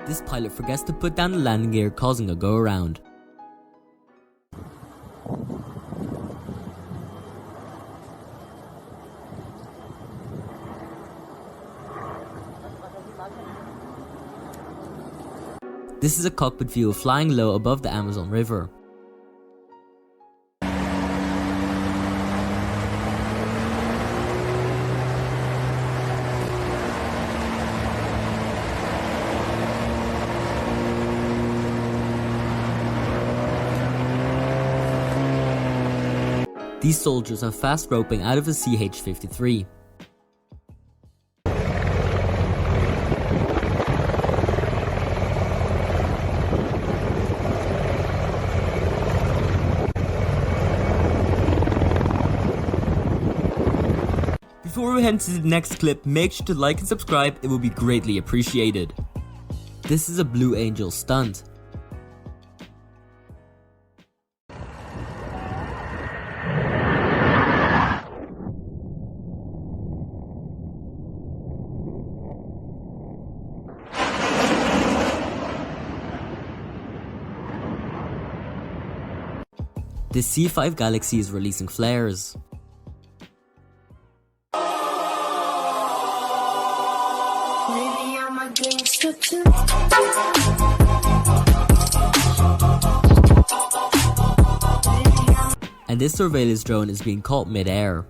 This pilot forgets to put down the landing gear, causing a go-around. This is a cockpit view of flying low above the Amazon River. These soldiers are fast roping out of a CH-53. Before we head to the next clip, make sure to like and subscribe, it will be greatly appreciated. This is a Blue Angel stunt. The C5 Galaxy is releasing flares. And this surveillance drone is being caught mid-air.